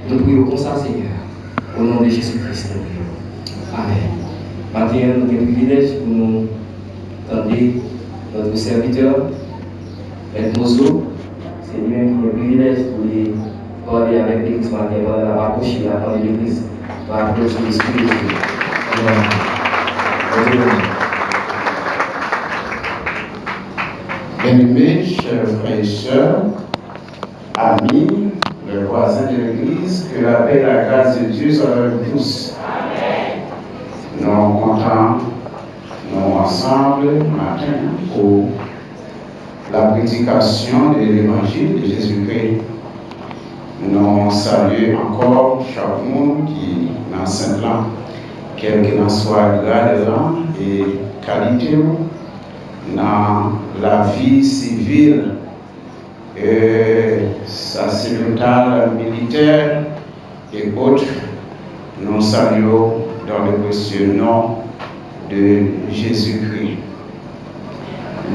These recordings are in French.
Nous prions comme ça, Seigneur. Au nom de Jésus-Christ, nous prions. Amen. Maintenant, nous avons le privilège pour nous entendre notre serviteur, M. Mozo. C'est lui-même qui a le privilège pour lui parler avec l'Église matin, pendant la rapprocher de l'Église, par rapport à l'Esprit de Dieu. Bien-aimés, chers frères et sœurs, amis, les voisins de l'Église, que la paix et la grâce de Dieu soient avec vous tous. Amen. Nous sommes contents, nous ensemble matin pour la prédication de l'Évangile de Jésus-Christ. Nous saluons encore chaque monde qui est dans ce plan, quel que soit grade et qualité dans la vie civile, sacerdotale, militaire et autres. Nous saluons dans le précieux nom de Jésus-Christ.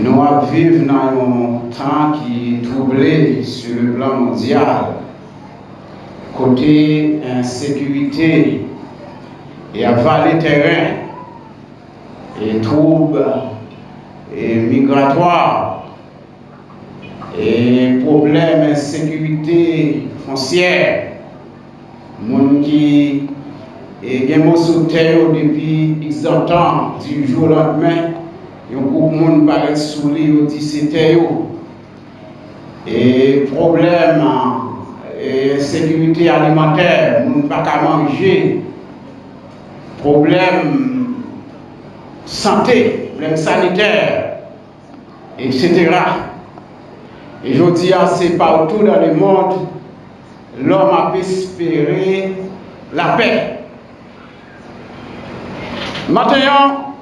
Nous vivons dans un temps qui est troublé sur le plan mondial, côté insécurité et avaler terrain et troubles et migratoires et problèmes d'insécurité foncière. Moun qui est sous terre depuis X temps, du jour au lendemain, il y a beaucoup de monde qui paraît sous lui, dit c'était et problème et sécurité alimentaire, on ne peut pas manger, problème santé, problème sanitaire, etc. Et je dis, c'est partout dans le monde, l'homme a espéré la paix. Maintenant,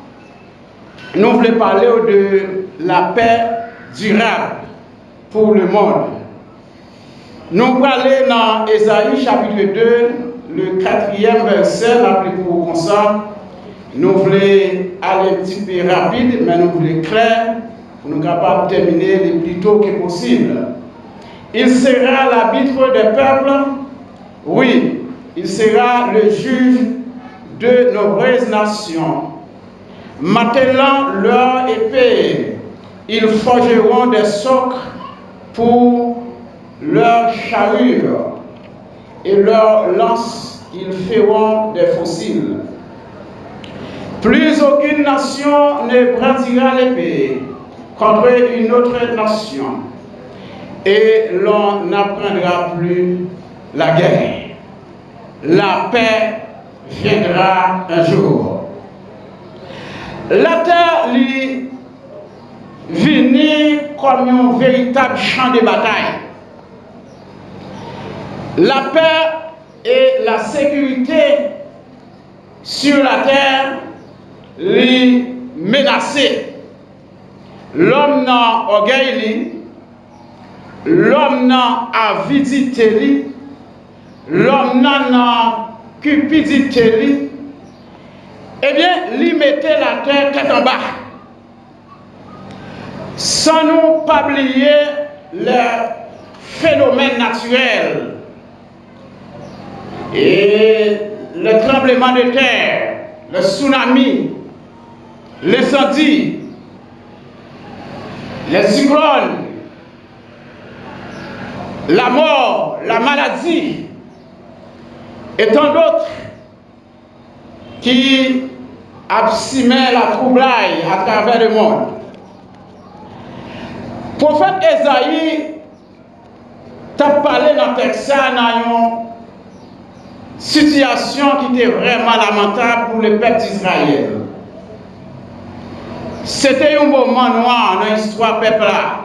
nous voulons parler de la paix durable pour le monde. Nous allons aller dans Ésaïe chapitre 2, le 4e verset, appelez-vous comme ça. Nous voulons aller un petit peu rapide, mais nous voulons clair pour nous capables de terminer le plus tôt que possible. Il sera l'arbitre des peuples, oui, il sera le juge de nombreuses nations. Matelant leur épée, ils forgeront des socs pour leurs charrures et leurs lances, ils feront des fossiles. Plus aucune nation ne brandira l'épée contre une autre nation, et l'on n'apprendra plus la guerre. La paix viendra un jour. La terre lui venir comme un véritable champ de bataille. La paix et la sécurité sur la terre lui menacée. L'homme n'a orgueil, l'homme n'a avidité, l'homme n'a cupidité, eh bien, lui mettait la terre tête en bas. Sans nous pas oublier les phénomènes naturels et le tremblement de terre, le tsunami, l'incendie, les cyclones, la mort, la maladie et tant d'autres qui absimaient la troublaille à travers le monde. Le prophète Esaïe t'a parlé dans le texte dans une situation qui était vraiment lamentable pour le peuple d'Israël. C'était un moment noir dans l'histoire du peuple là.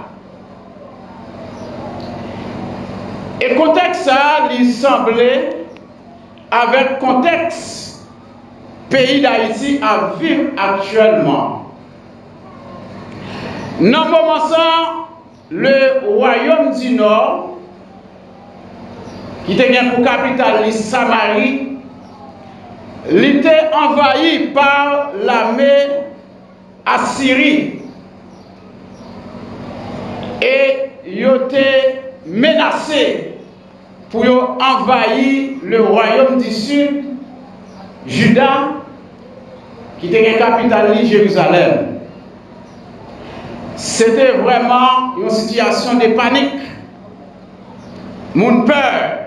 Et le contexte ça, il semblait, avec le contexte pays d'Haïti à vivre actuellement. Dans ce moment ça, le royaume du Nord, qui était pour capitale Samarie, il était envahi par l'armée assyrie. Et il était menacé pour envahir le royaume du sud, Juda, qui était la capitale de Jérusalem. C'était vraiment une situation de panique. Mon peur,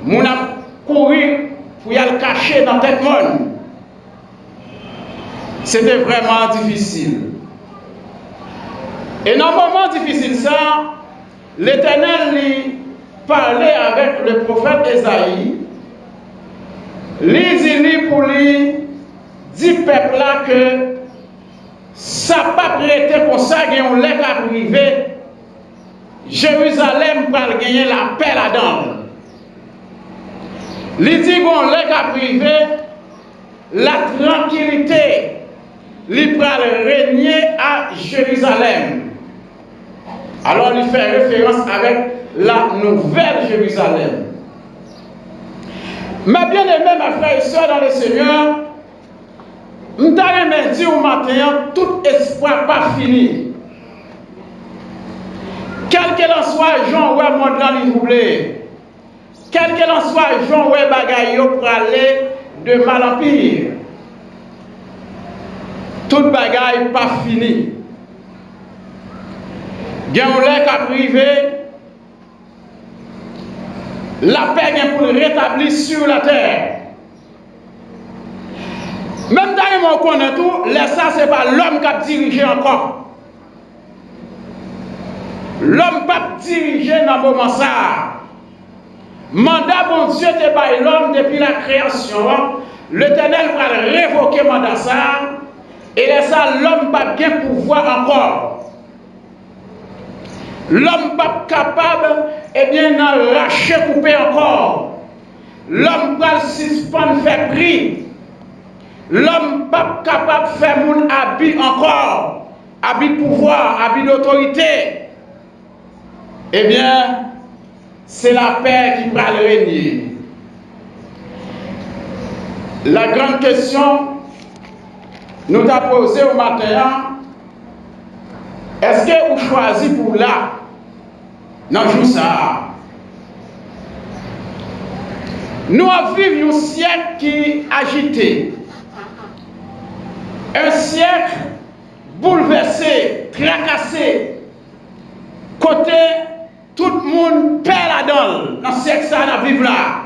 mon a couru pour y aller cacher dans tête monde. C'était vraiment difficile. Et dans un moment difficile, ça, l'Éternel lui parlait avec le prophète Esaïe. Il dit pour lui dire peuple là que ça n'a pas prêté pour ça qu'il y a un lait à privé. Jérusalem va gagner la paix là-dedans. Il dit qu'on lait à privé, la tranquillité, il va régner à Jérusalem. Alors il fait référence avec la nouvelle Jérusalem. Mais bien aimé, mes frères et sœurs dans le Seigneur, je vais dire au matin, tout espoir pas fini. Quel qu'il en soit, Jean, ouais, mon dans les troublés. Quel qu'il en soit, Jean, ouais, bagaille pour aller de mal en pire. Toute bagaille pas fini. Il y a un lait à privé. La paix est pour le rétablir sur la terre. Même dans on connaît tout, ça c'est pas l'homme qui a dirigé encore. L'homme pas dirigé dans le moment ça. Mandat bon Dieu te par l'homme depuis la création. L'Éternel va révoquer mandat ça. Et ça l'homme pas bien pouvoir encore. L'homme pas capable et bien d'arracher, couper encore. L'homme pas suspendre, faire prix. L'homme pas capable de faire mon habit encore. Habit de pouvoir, habit d'autorité. Eh bien, c'est la paix qui va le régner. La grande question nous t'a posée au matin, est-ce que vous choisissez pour là? Non, je ça. Nous vivons un siècle qui est agité. Un siècle bouleversé, tracassé. Côté, tout le monde perd là-dedans. Dans ce siècle, ça, nous vivons là.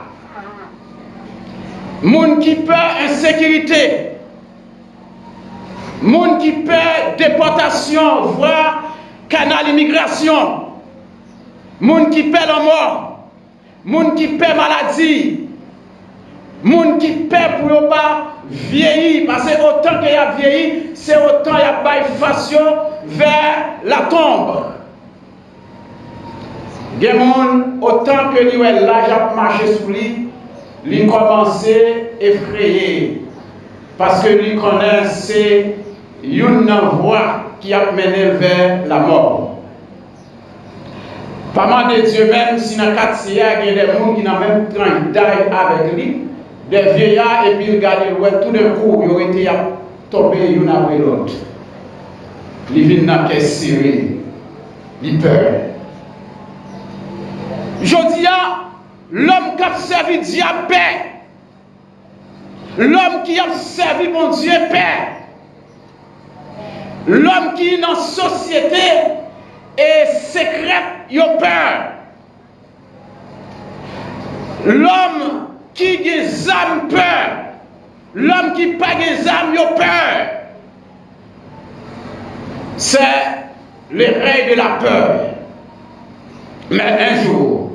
Monde qui perd insécurité. Monde qui perd déportation, voire canal immigration. Monde qui perd la mort. Monde qui perd maladie. Monde qui perd pour ne pas vieillir. Parce que autant qu'il y a vieilli, c'est autant qu'il y a pas façon vers la tombe. Des gens, autant que lui est là, j'ai marché sous lui, lui commençait à effrayer. Parce que lui connaissait une voie qui a mené vers la mort. Pas mal de Dieu, même si dans le cadre il y a des gens qui n'ont même train d'aller avec lui, des vieillards, et puis regarder tout d'un coup, ils auraient été tombés l'un après l'autre. Ils viennent dans la caisse serrée, ils peur. Je dis, l'homme qui a servi Dieu paix, l'homme qui a servi mon Dieu paix, l'homme qui est dans la société et secrète, il a peur. L'homme qui a des âmes peur, l'homme qui n'a pas des âmes, il a peur. C'est le règne de la peur. Mais un jour,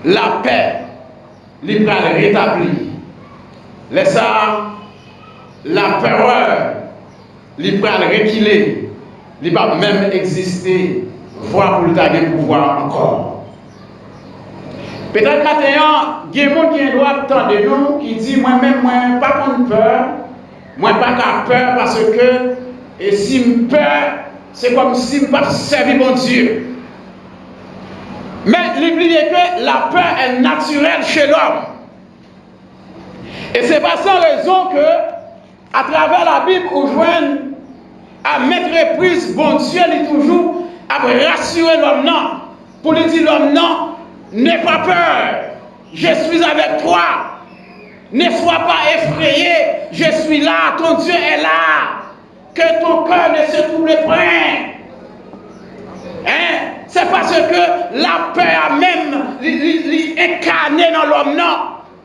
la paix, il va le rétablir. Laisse la peur, il va le reculer. Il va même exister, voire pour le dernier pouvoir encore. Peut-être maintenant, il y a des gens qui doivent attendre de nous, qui disent moi-même, moi, pas contre peur, moi, pas qu'à peur, parce que, et si je peur, c'est comme si je ne pas servi mon Dieu. Mais n'oubliez que la peur est naturelle chez l'homme. Et c'est pas sans raison que, à travers la Bible, on joigne à mettre reprise, bon Dieu est toujours à rassurer l'homme non. Pour lui dire l'homme non, n'aie pas peur, je suis avec toi. Ne sois pas effrayé, je suis là, ton Dieu est là. Que ton cœur ne se trouble point. Hein? C'est parce que la peur a même incarné dans l'homme, non?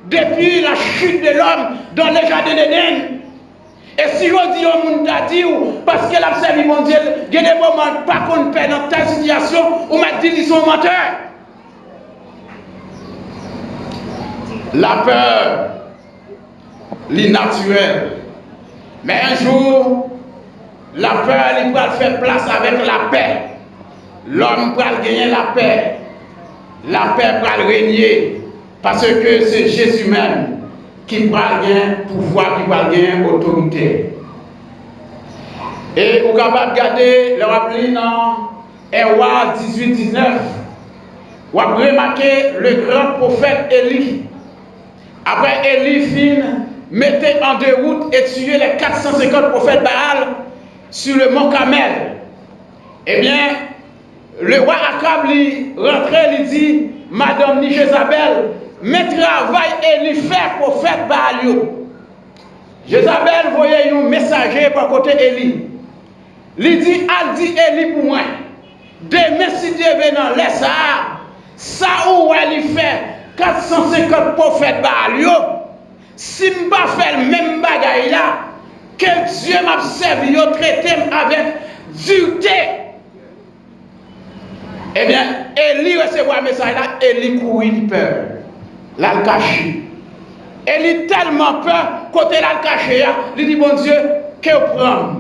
Depuis la chute de l'homme dans le jardin d'Éden. Et si on dit au monde a dit, parce que la servi mon Dieu, il y a des moments pas qu'on perd dans ta situation, on m'a dit qu'ils sont menteurs. La peur, l'innaturel. Mais un jour, la peur, il va faire place avec la paix. L'homme va gagner la paix. La paix va régner. Parce que c'est Jésus même qui va gagner pouvoir, qui va gagner autorité. Et vous pouvez regarder, le rappeler dans 1 Roi 18-19, vous avez remarqué le grand prophète Élie. Après Élie fin, mettait en déroute et tuait les 450 prophètes Baal sur le mont Carmel. Eh bien, le roi Akab lui rentrait, lui dit, Madame ni Jézabel, mais travail et lui fait prophète Baal. Jézabel voyait un messager par côté Élie. Il dit, al dit Élie pour moi, demain si Dieu veut dans laisse ça où elle fait 450 prophètes Baal. Si je ne fais pas le même bagaille là, que Dieu m'a servi, traité avec dureté. Eh bien, Élie recevait un message là, Élie courit peur. Là, le caché. Élie tellement peur, côté là, le caché, il dit, bon Dieu, que vous prenez,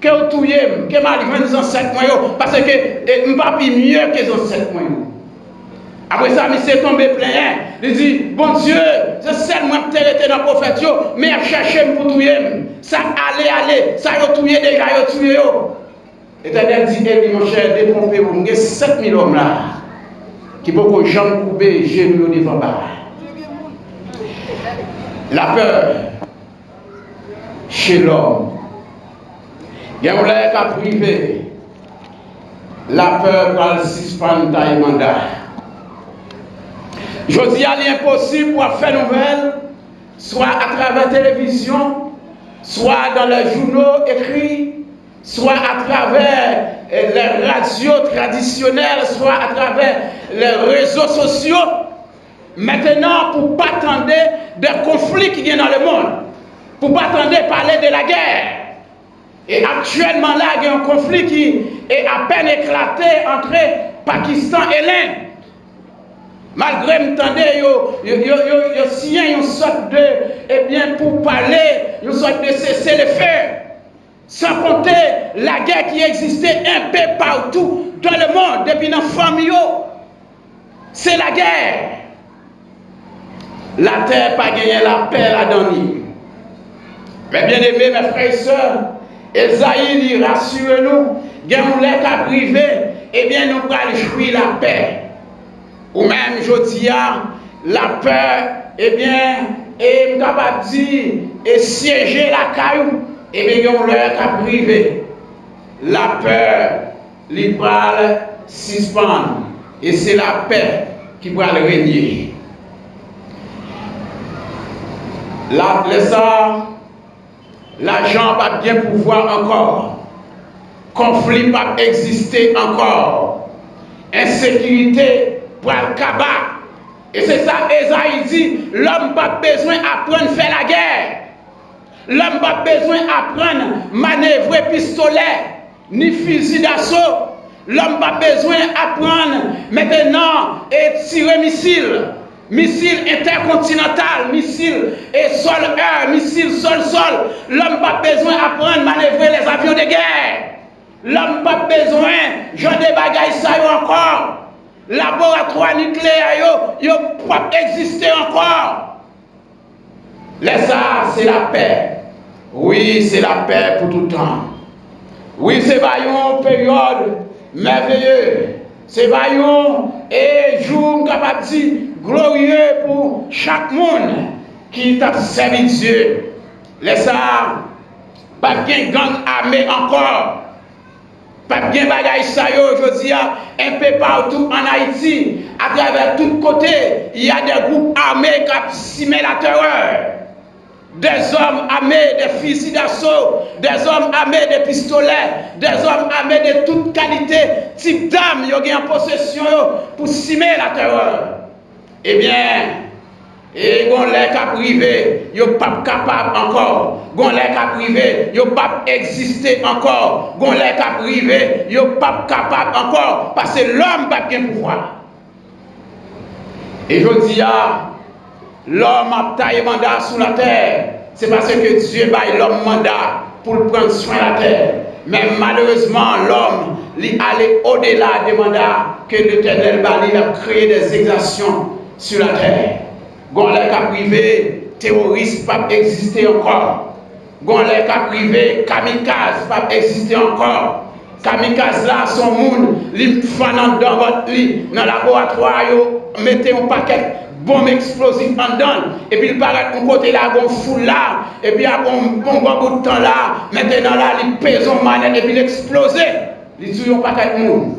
que vous touillez, que vous les ancêtres, parce que je ne pas mieux que les ancêtres. Après ça, il s'est tombé plein. Il dit, bon Dieu, c'est seulement que tu été dans le prophète, mais je cherche pour touiller. Ça allez, ça y a touillé déjà, y a touillé. L'Éternel dit, Élie, mon cher, détrompez-vous, il y a 7000 hommes là, qui peuvent jamais couper, genoux devant bas. La peur chez l'homme. Il y a un cas privé. La peur va le suspendre dans le mandat. Je dis à l'impossible pour faire nouvelle, soit à travers la télévision, soit dans les journaux écrits, soit à travers les radios traditionnelles, soit à travers les réseaux sociaux. Maintenant, pour ne pas attendre des conflits qui viennent dans le monde, pour ne pas attendre parler de la guerre. Et actuellement, là, il y a un conflit qui est à peine éclaté entre Pakistan et l'Inde. Malgré m'entendez, yo signé une sorte de, eh bien, pour parler, une sorte de cesser le feu. Sans compter la guerre qui existait un peu partout dans le monde, depuis nos familles. C'est la guerre. La terre pas gagné la paix là-dedans. Mais bien aimés, mes frères et sœurs, Esaïe, rassure-nous, il y a un privé, eh bien, nous allons jouir la paix. Ou même, je dis, la peur, eh bien, est capable de dire, et siéger la caillou, eh bien, on leur privé. La peur, les balles suspendent. Et c'est la paix qui va le régner. L'argent va bien pouvoir encore. Conflit va exister encore. Insécurité pour le cabas. Et c'est ça, Esaïe dit, l'homme n'a pas besoin d'apprendre à faire la guerre. L'homme n'a pas besoin d'apprendre à manœuvrer pistolet, ni fusil d'assaut. L'homme n'a pas besoin d'apprendre maintenant à tirer missile. Missile intercontinental, missile et sol-air, missile sol-sol. L'homme n'a pas besoin d'apprendre à manœuvrer les avions de guerre. L'homme n'a pas besoin, j'en ai bagaille ça encore. Laboratoire nucléaire, il pas exister encore. Ça, c'est la paix. Oui, c'est la paix pour tout le temps. Oui, c'est une période merveilleuse. C'est un jour capable de dire glorieux pour chaque monde qui t'a servi Dieu. Ça, pas de gang armé encore. Pas bien bagaille ça yo, je dis un peu partout en Haïti, à travers tous côtés, il y a des groupes armés qui simulent la terreur. Des hommes armés de fusils d'assaut, des hommes armés de pistolets, des hommes armés de toute qualité, type d'armes, ils ont en possession pour simuler la terreur. Eh bien, et gon les cap privé, yo pas capable encore. Gon les cap privé, yo pas exister encore. Gon les cap privé, yo pas capable encore parce que l'homme pas bien pouvoir. Et je dis l'homme a taillé mandat sur la terre. C'est parce que Dieu baille l'homme mandat pour prendre soin de la terre. Mais malheureusement, l'homme est allé au-delà des mandats que l'Éternel a créé des exactions sur la terre. Gon les cas privés, terroristes pas exister encore. Gon les cas privés, kamikaze pas exister encore. Kamikaze là, son monde, li fanant dans votre lit, dans le laboratoire, mettez un paquet bombe explosive en dedans, et puis il paraît qu'on côté là, on foule là, et puis on bout de temps là, maintenant là, il pèse en manette, et puis il explose. Il tue un paquet de monde.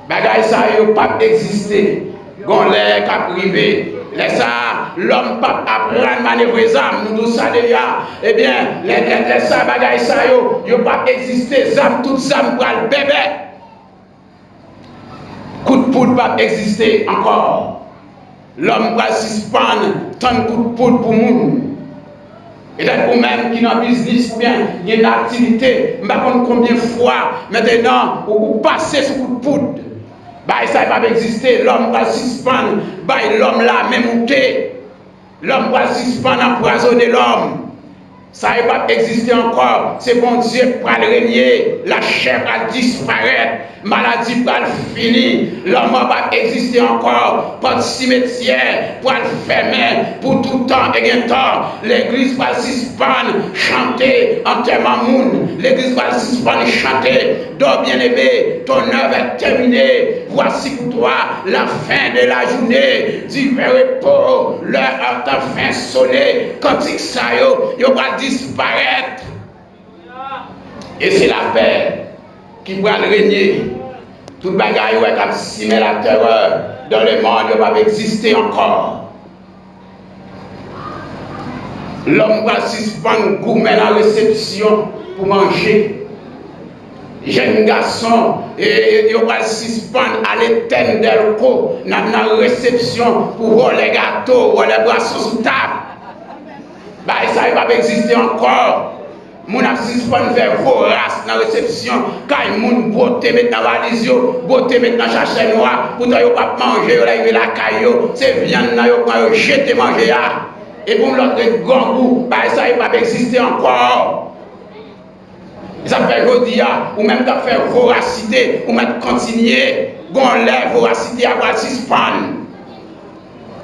Bagay ça, il pas exister. Gon les cas privés. Les ça, l'homme pas apprendre à manœuvrer les armes, nous tout ça déjà. Eh bien, les ça, bagay ça, yo pas exister, les armes, toutes les armes pour le bébé. Coup de poudre pas exister encore. L'homme va suspendre tant de coup de poudre pour nous. Et d'être vous-même qui dans le business, bien, il y a une activité, je ne sais pas combien de fois, maintenant, vous passez ce coup de poudre. Bah, ça ne va pas exister, l'homme va suspendre, bah, l'homme là, même monté. L'homme va suspendre, empoisonner l'homme. Ça ne va pas exister encore. C'est bon Dieu pour le régner. La chair va disparaître. Maladie va finir. L'homme va exister encore. Pas de cimetière pour le fermer. Pour tout temps et un temps. L'église va suspendre, chanter en termes monde. L'église va suspendre, chanter. Donc, bien-aimé, ton œuvre est terminée. Voici pour toi la fin de la journée. Du repos, l'heure a enfin sonné. Quand il va disparaître. Et c'est la paix qui va régner. Tout le bagage qui a simé la terreur dans le monde ne va pas exister encore. L'homme va suspendre gourmet la réception pour manger. Jeune garçon, et il va suspendre à l'éternel dans la réception pour voir les gâteaux ou les boissons sous table. Bah, ça ne va pas exister encore. Mon a suspend vers vos races dans la réception. Quand mon beauté met dans la valise, beauté met dans la chasse noire, pour ne pas manger, la caillou, c'est viande, vous jeter manger. Et pour l'autre gangou, bah, ça ne va pas exister encore. Ça fait aujourd'hui, ou même de faire voracité, ou même continuer, qu'on lève voracité à va suspendre.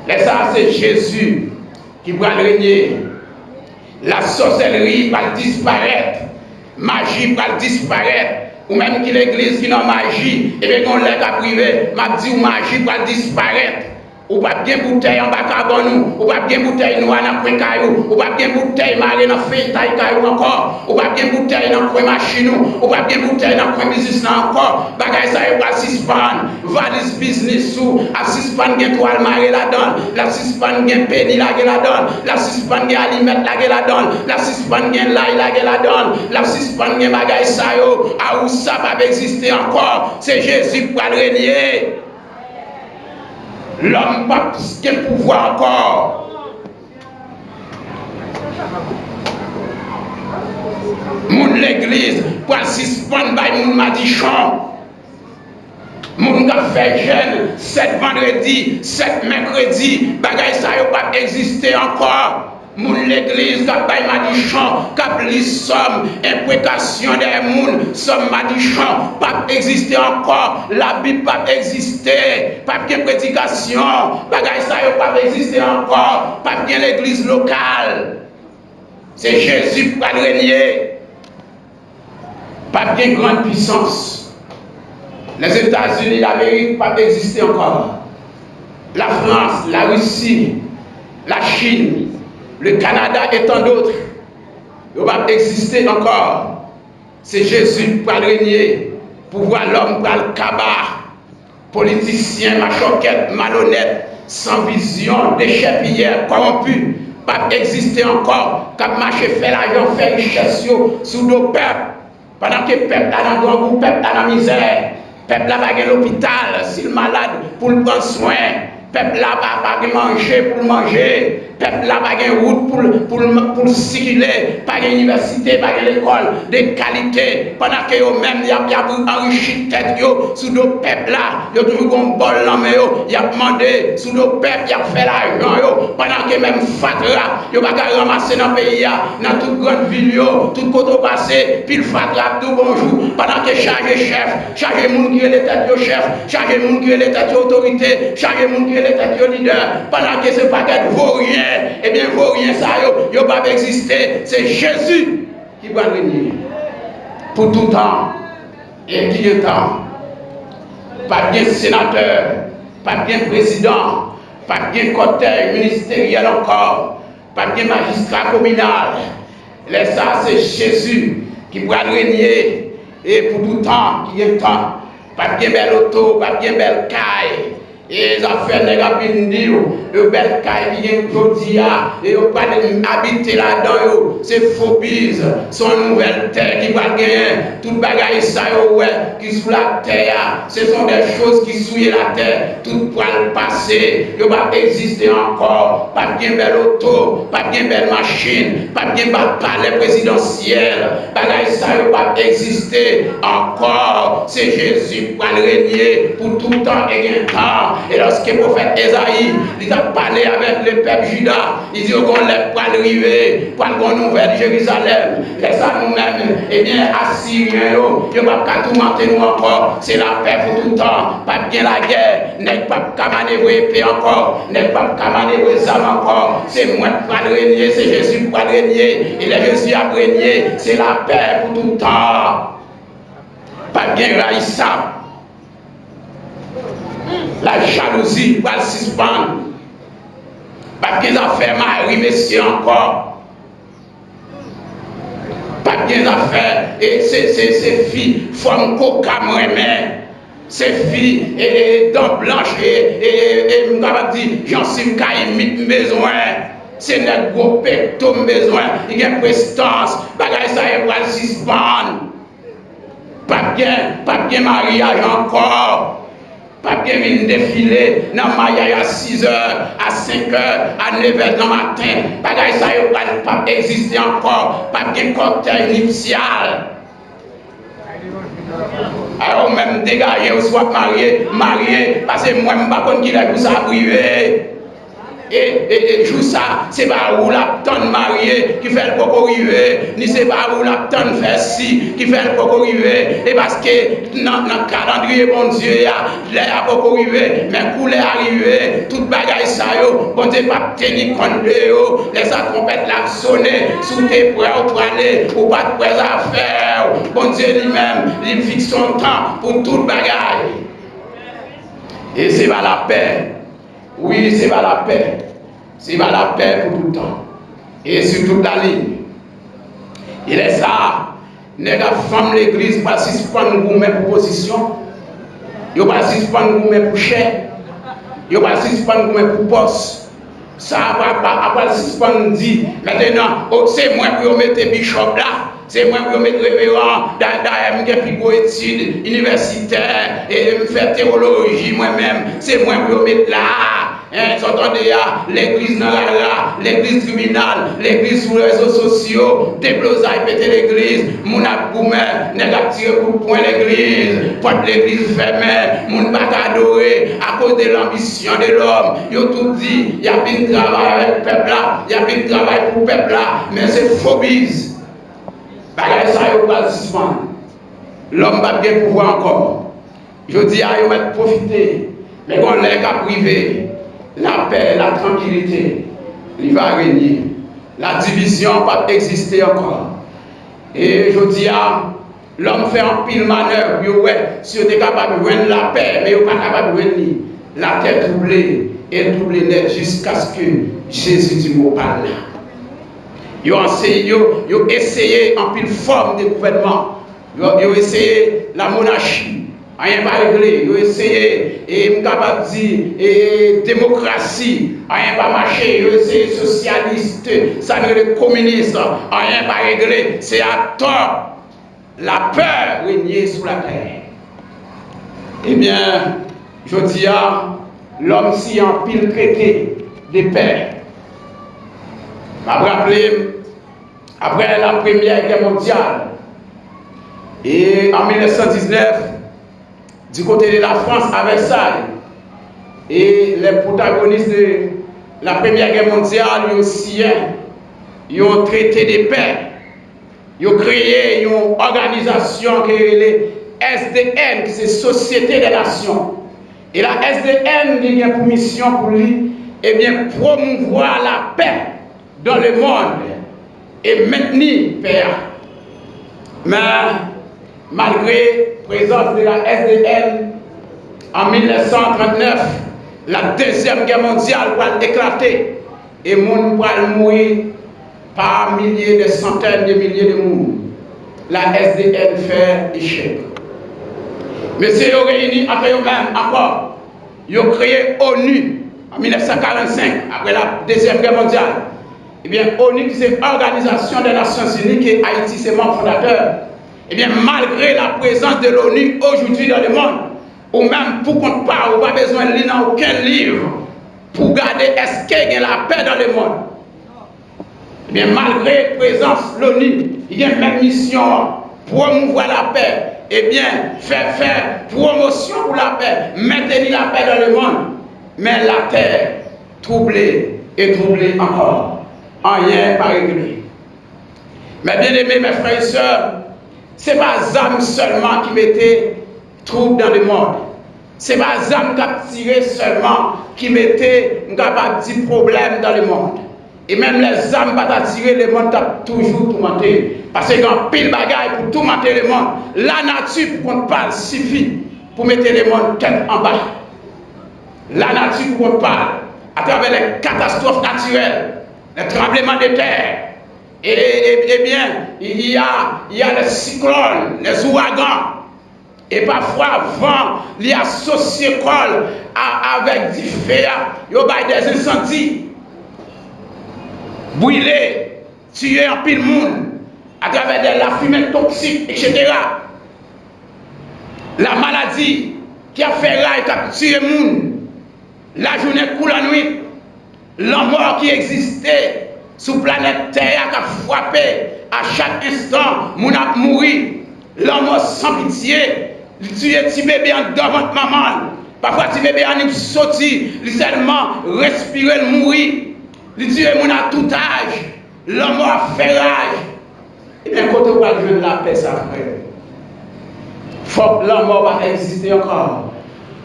Et ça, c'est Jésus qui va régner. La sorcellerie va disparaître, magie va disparaître, ou même que l'église qui n'a magie, et bien qu'on l'aide à privé, m'a dit magie va disparaître. Ou pas bien bouteille en bas carbone, ou pas bien bouteille noire dans le caillou, ou pas bien bouteille marée dans le feuille caillou encore, ou pas bien bouteille dans le machine, ou pas bien bouteille dans le business encore. Bagay ça va suspendre, valise business sous, à suspendre gen toile marée là-dedans, la suspendre gen penny là-dedans, la suspendre gen aliment là-dedans, la suspendre gen l'ail là-dedans, la suspendre gen bagay ça yo, à où ça va exister encore, c'est Jésus qui va régner. L'homme n'a pas de pouvoir encore. Mon l'église, pour suspendre par mon madichon. Mon qui fait jeune, 7 vendredi, 7 mercredi, bagay ça n'a pas existé encore. Mon l'église qui a fait madichon, qui a pris somme, imprécation des mouns, somme madichon, pas exister encore, la Bible pas exister, pas bien prédication, bagay ça pas exister encore, pas bien l'église locale. C'est Jésus qui va régner. Pas bien grande puissance. Les États-Unis, l'Amérique pas exister encore. La France, la Russie, la Chine, le Canada et tant d'autres, ne va pas exister encore. C'est Jésus qui va régner. pour voir l'homme dans le cabas, politicien, machoquette, malhonnête, sans vision, déchet hier, corrompu, pas exister encore, qui a marché, fait l'argent, fait richesse sous nos peuples, pendant que le peuple a dans le grand peuple a dans la misère, le peuple a pas l'hôpital, s'il est malade, pour le prendre soin. Peuple là pas manger pour manger, peuple là pas de route pour circuler, pas d'université, pas d'école de qualité, pendant que eux même y a enrichi tête yo sous nos peuples là, yo toujours un bol dans mais yo, y a demandé sous nos peuples, y a fait l'argent yo, pendant que même fatra, yo pas ramasser dans pays là, dans toute grande ville yo, tout côté passé, pile fatra tout bonjour, pendant que chargé chef, chargé monde qui est l'état yo chef, chargé monde qui est l'état autorité, chargé monde qui les têtes leader, pendant que ce paquet vaurien, eh bien vaurien ça yo pas exister, c'est Jésus qui va venir pour tout temps et qui est temps. Pas bien sénateur, pas bien président, pas bien cortège ministériel encore, pas bien magistrat communal. Là ça c'est Jésus qui va régner et pour tout temps qui est temps. Pas bien belle auto, pas bien belle caille. Et les affaires négatives, le bel caille qui vient aujourd'hui, et on pas habiter là-dedans, c'est phobie, son nouvelle terre qui va gagner, tout bagaille ça, qui sous la terre, ce sont des choses qui souillent la terre, tout poil passé, il va exister encore, pas bien belle auto, pas bien belle machine, pas bien bel palais présidentiel, bagaille ça, il va exister encore, c'est Jésus qui va régner pour tout temps et un temps. Et lorsque le prophète Esaïe, il a parlé avec le peuple Judas, il dit qu'on lève pour arriver, pour une nouvelle Jérusalem. Laisse ça nous-mêmes, eh bien, Assyriens, ils ne vont pas tout mentir nous encore. C'est la paix pour tout le temps. Pas bien la guerre, n'est pas qu'à manœuvrer épée encore, n'est pas qu'à manœuvrer âmes encore. C'est moi qui va régner, c'est Jésus qui va régner. Et le Jésus a régné, c'est la paix pour tout le temps. Pas bien raïssable. La jalousie va le suspendre. Pas bien affaires, Marie, messieurs encore. Pas bien affaires, et ces filles, forment coca, moi-même. Ces filles, et dents blanches, et je vais dire, j'en suis caïmite besoin. C'est notre gros pecto besoin. Il y a une prestance, bagaille ça, il va le suspendre. Pas bien mariage encore. Pas bien venir défiler dans le maillage à 6h, à 5h, à 9h dans le matin. Bagaille ça ne va pas exister encore. Pas bien cortège nuptial. Alors même dégager ou soit marié, parce que moi je ne sais pas qui est pour ça privé. Et jour ça, c'est pas où la tonne mariée qui fait le coco rivé, ni c'est pas où la tonne fait si qui fait le coco rivé. Et parce que dans le calendrier, bon Dieu, il y a coco rivé, mais pour les arriver, toute bagaille ça, bon Dieu, pas tenir compte de eux, les trompettes la sonner, sous tes prêts ou aller, ou pas de prêts à faire. Bon Dieu lui-même, il fixe son temps pour toute bagaille. Et c'est pas la paix. Oui, c'est pas la paix. C'est pas la paix pour tout le temps. Et sur toute la ligne. Il est ça. N'est pas femme l'église, pas suspendre vous mes propositions. Il pas suspendre vous mes pour cher. Il pas suspendre vous mes pour poste. Ça va pas suspendre dit. Maintenant, c'est moi qui mettre bishop là. C'est moi qui mettre révérend dans mes études universitaires et me faire théologie moi-même. C'est moi qui mettre là. Vous entendez, l'église dans l'église criminale, l'église sur les réseaux sociaux, déblosaille péter l'église, mon abgoumé, négatif pour point l'église, porte l'église fermée, mon pas adoré à cause de l'ambition de l'homme. Ils ont tout dit, il y a plus de travail avec le peuple là, il y a plus de travail pour le peuple là, mais c'est phobie. Bagay ça, il va suspendre. L'homme va bien pouvoir encore. Je dis, il va profiter, mais on l'a qu'à privé. La paix, la tranquillité, il va régner. La division va exister encore. Et je dis, l'homme fait un pile manœuvre, si on est capable de rendre la paix, mais on n'est pas capable de rendre la terre troublée et troublée net jusqu'à ce que Jésus du mot parle là. Ils ont essayé en pile forme de gouvernement Ils ont essayé la monarchie, rien pas réglé. Ils ont essayé, et capable de dire, démocratie, rien pas marché. Ils ont essayé socialiste, ça veut dire communiste, rien pas réglé. C'est à tort. La peur régnait sous la terre. Eh bien, je dis à l'homme si en pile traité des pères. Je me rappelle, après la Première Guerre mondiale, et en 1919, du côté de la France, à Versailles, et les protagonistes de la Première Guerre mondiale, ils ont traité des pères. Ils ont créé une organisation qui est les SDN, qui c'est Société des Nations. Et la SDN a pour mission pour lui, eh bien, promouvoir la paix dans le monde et maintenir la paix. Mais malgré la présence de la SDN, en 1939, la Deuxième Guerre mondiale va éclater et le monde va mourir par milliers, des centaines de milliers de monde. La SDN fait échec. Mais c'est réuni entre eux-mêmes encore. Ils ont créé ONU en 1945, après la Deuxième Guerre mondiale. Eh bien, ONU, c'est l'Organisation des Nations Unies, qui est Haïti, c'est membre fondateur. Eh bien, malgré la présence de l'ONU aujourd'hui dans le monde, ou même pour qu'on parle, on n'a pas besoin de lire dans aucun livre pour garder est-ce qu'il y a la paix dans le monde. Eh bien, malgré la présence de l'ONU, il y a une même mission pour promouvoir la paix. Eh bien, faire promotion pour la paix, maintenir la paix dans le monde. Mais la terre, troublée et troublée encore. Rien pas réglé. Mais bien aimés, mes frères et sœurs, ce n'est pas Zam seulement qui mettait trouble dans le monde. Ce n'est pas Zam qui a tiré seulement qui mettait un problème dans le monde. Et même les âmes pas attirer le monde a toujours tourmenté. Parce que quand pile bagaille pour tourmenter le monde, la nature pour qu'on parle suffit pour mettre le monde tête en bas. La nature pour qu'on parle à travers les catastrophes naturelles, les tremblements de terre. Et bien, il y a les cyclones, les ouragans. Et parfois, vent, il y a associé avec du feu, il y a des incendies. Brûler, tuer un pile monde à travers de la fumée toxique, etc. La maladie qui a fait rail, qui a tué le monde. La journée coule la nuit. La mort qui existait sur la planète Terre qui a frappé à chaque instant, mon a mouru. La mort sans pitié. Il tue petit bébé en devant maman. Parfois, petit bébé en sorti, il seulement respirer, le mourir. Il tue mon à tout âge. L'homme a fait rage. Et bien, quand on va jouer la paix, ça frère. Faut que l'homme va exister encore.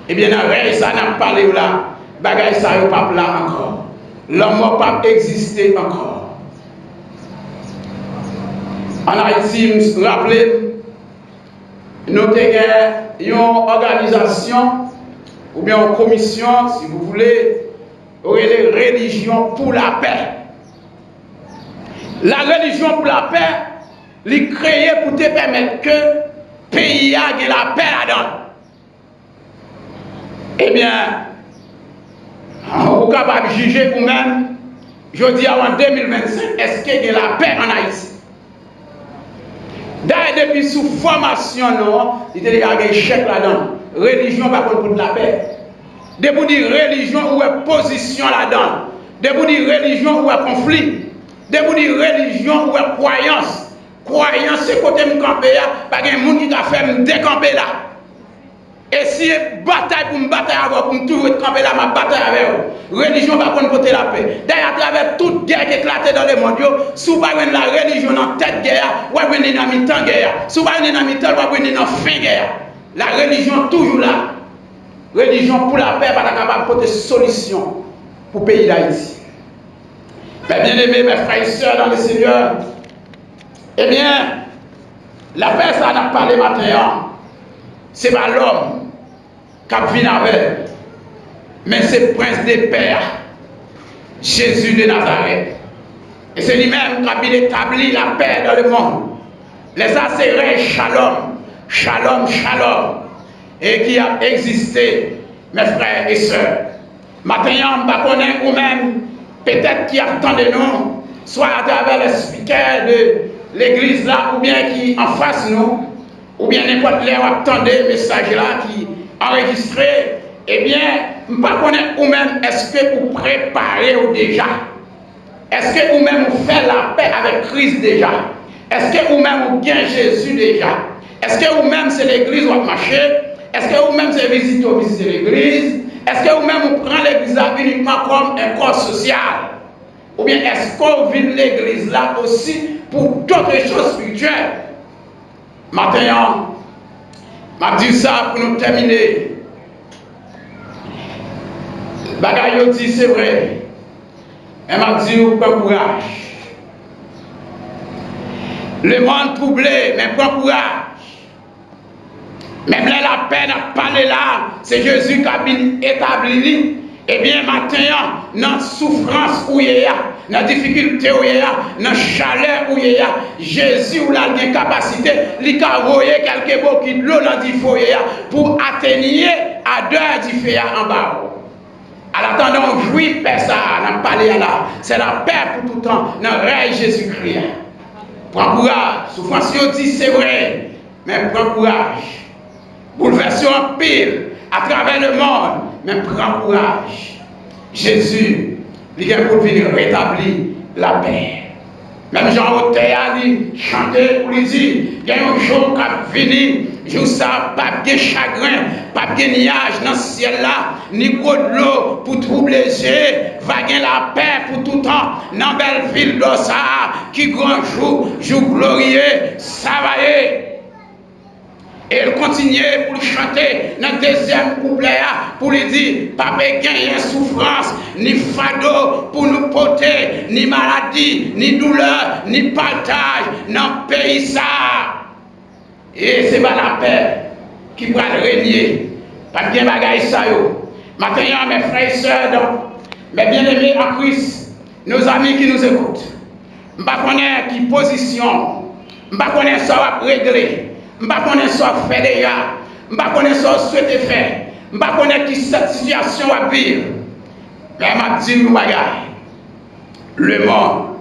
Et bien, dans le ça n'a pas parlé là. Bagaille, ça n'a pas là encore. L'homme va pas exister encore. En Haïti, je me rappelle, nous avons une organisation, ou bien une commission, si vous voulez, les religions pour la paix. La religion pour la paix, elle est créée pour te permettre que le pays ait la paix là-dedans. Eh bien, vous êtes capable de juger vous-même, je dis en 2025, est-ce qu'il y a la paix en Haïti? D'ailleurs, depuis sous formation, il y a un chèque là-dedans. Religion par contre pour la paix. De vous dire religion ou position là-dedans. De vous dire religion ou conflit. De vous dire religion ou croyance. Croyance, c'est côté me camper là, parce qu'il y a un monde qui a fait me décamper là. Et si bataille pour me bataille avec pour me toujours camper là, ma bataille avec vous. Religion va contre côté la paix. D'ailleurs, à travers toute guerre qui éclatée dans le monde, si vous avez la religion dans tête guerre, vous avez une dans mi-temps guerre. Si vous avez une dans mi-temps, vous avez une dans fin guerre. La religion toujours là. Religion pour la paix, pas capable de porter solution pour le pays d'Haïti. Mais bien aimés, mes frères et sœurs dans le Seigneur, eh bien, la paix, ça n'a pas parlé matin, c'est pas l'homme qui a vécu avec, mais c'est le prince des pères, Jésus de Nazareth. Et c'est lui-même qui a établi la paix dans le monde. Les asserés shalom, shalom, shalom, et qui a existé, mes frères et sœurs. Maintenant, je ne connais pas vous-même, peut-être qui attendent nous, soit à travers les speakers de l'église là, ou bien qui en face nous, ou bien n'importe qui attendez le message là qui enregistré, eh bien, je ne connais pas vous-même, est-ce que vous préparez ou déjà? Est-ce que vous-même vous faites la paix avec Christ déjà? Est-ce que vous-même vous gagnez Jésus déjà? Est-ce que vous-même c'est l'église où vous marchez? Est-ce que vous-même c'est visiter l'église? Est-ce que vous-même vous prenez l'église uniquement comme un corps social? Ou bien est-ce qu'on vit l'église là aussi pour d'autres choses spirituelles? Maintenant, je dis ça pour nous terminer. Bagaille dit c'est vrai. Mais je dis prends courage. Le monde troublé, mais prends courage. Même là, la paix n'a pas là, c'est Jésus qui a établi. Eh bien, maintenant, dans la souffrance où il y a, dans la difficulté où il y a, dans la chaleur où il y a, Jésus ou la capacité, il a envoyé quelques bouquets de l'eau dans le foyer pour atténuer à deux du feu en bas. À l'attendant, jouir paix ça, n'a pas là. C'est la paix pour tout le temps, dans le règne Jésus-Christ. Prends courage, souffrance, dit c'est vrai, mais prends courage. Bouleversation en pile à travers le monde, mais prends courage. Jésus, il vient pour venir rétablir la paix. Même Jean Otéa, il chantait pour lui dire, il y a un jour qui a fini, jour ça, pas de chagrin, pas de nuage dans le ciel là, ni de l'eau pour troubler les yeux, va gagner la paix pour tout temps, dans la belle ville d'Ossa, qui grand jour, jour glorieux, ça va y aller. Et il continuait pour chanter dans le deuxième couplet pour lui dire, pas gagner souffrance, ni fardeau pour nous porter, ni maladie, ni douleur, ni partage dans le pays ça. Et c'est pas la paix qui va régner. Pas bien bagaille ça yo. Maintenant mes frères et sœurs, mes bien-aimés en Christ, nos amis qui nous écoutent, je ne sais pas qui position, je ne sais pas ça va régler. Je ne sais pas si ça fait déjà, je ne sais pas si ça souhaite faire, je ne sais pas qui cette situation va vivre. Mais je dis nous bagaille. Le monde,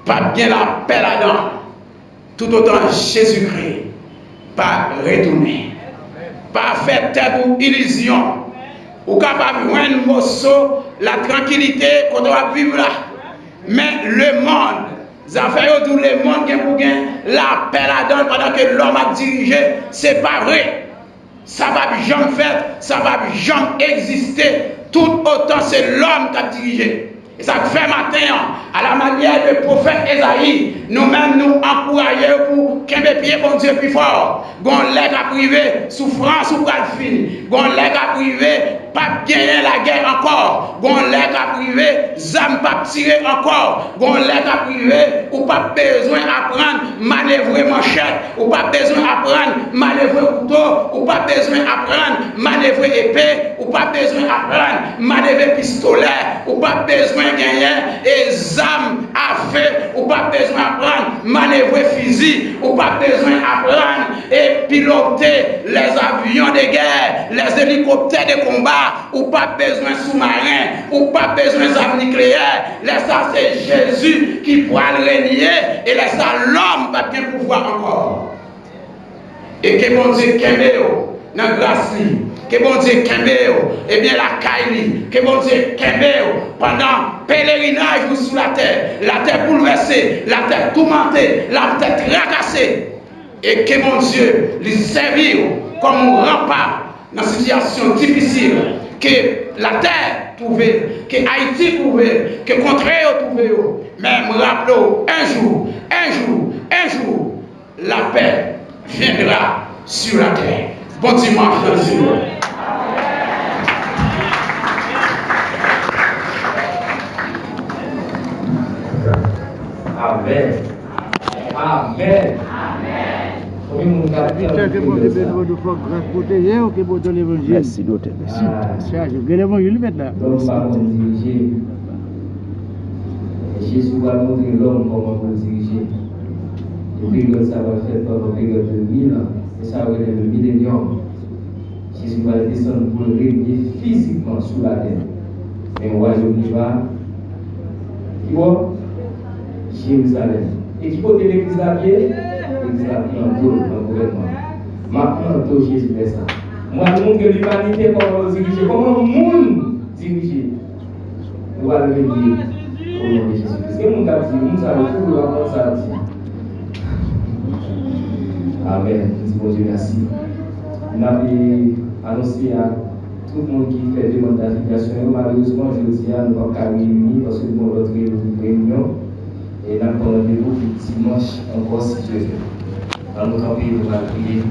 pas bien la paix là-dedans. Tout autant Jésus-Christ, pas retourner. Pas faire telle illusion. Ou capable de voir un morceau, la tranquillité qu'on doit vivre là. Mais le monde, ça fait tout le monde qui pour gagner la paix là-dedans pendant que l'homme a dirigé, c'est pas vrai. Ça va jamais faire, ça va jamais exister. Tout autant c'est l'homme qui a dirigé. Et ça fait matin, à la manière du prophète Esaïe, nous-mêmes nous encourageons pour qu'un pied bon Dieu plus fort. Gon leg à privé, souffrance ou pas fini. Gon leg à privé, pas gagner la guerre encore. Gon leg à privé, zam pas tirer encore. Gon leg à privé, ou pas besoin d'apprendre manœuvrer manchette, ou pas besoin d'apprendre manœuvrer couteau, ou pas besoin d'apprendre manœuvrer épée, ou pas besoin d'apprendre manœuvrer pistolet, ou pas besoin de gagner des armes à feu, ou pas besoin d'apprendre manœuvrer fusil, ou pas besoin d'apprendre et piloter les avions de guerre, les hélicoptères de combat, ou pas besoin de sous-marins, ou pas besoin d'armes nucléaires. Laisse ça, c'est Jésus qui pourra le régner, et laisse ça, l'homme va bien pouvoir encore. Et que bon Dieu Kembéo, dans la grâce, que bon Dieu Kembéo, et bien la caille, que bon Dieu Kembéo, pendant pèlerinage sous la terre bouleversée, la terre tourmentée, la terre tracassée, et que mon Dieu les servir comme un rempart dans une situation difficile, que la terre trouvait, que Haïti trouvait, que contraire trouvait, mais me rappelons un jour, la paix viendra sur la terre. Bon dimanche, Jésus. Amen. Amen. Merci, docteur. Merci. Jésus va montrer l'homme comment vous diriger. Le période, ça va faire pendant une période de 1000 ans. Et ça va être le millénium. Jésus va descendre pour régner physiquement sur la terre. Mais on va va. Qui va? Jérusalem. Et qui peut l'église à pied? L'église à pied dans le gouvernement. Maintenant, Jésus fait ça. Moi, je montre que l'humanité, comment on dirige, comment le monde dirige. Nous allons le dire au nom de Jésus. Parce que mon gars dit, nous savons tout le monde ça dit. Amen. Nous Dieu merci. Nous avons annoncé à tout le monde qui fait demande d'affiliation. Malheureusement, je dis à nous n'avons pas réunis parce que nous avons notre réunion. Et nous avons rendez-vous dimanche encore si Dieu veut. Dans notre pays, nous allons prier.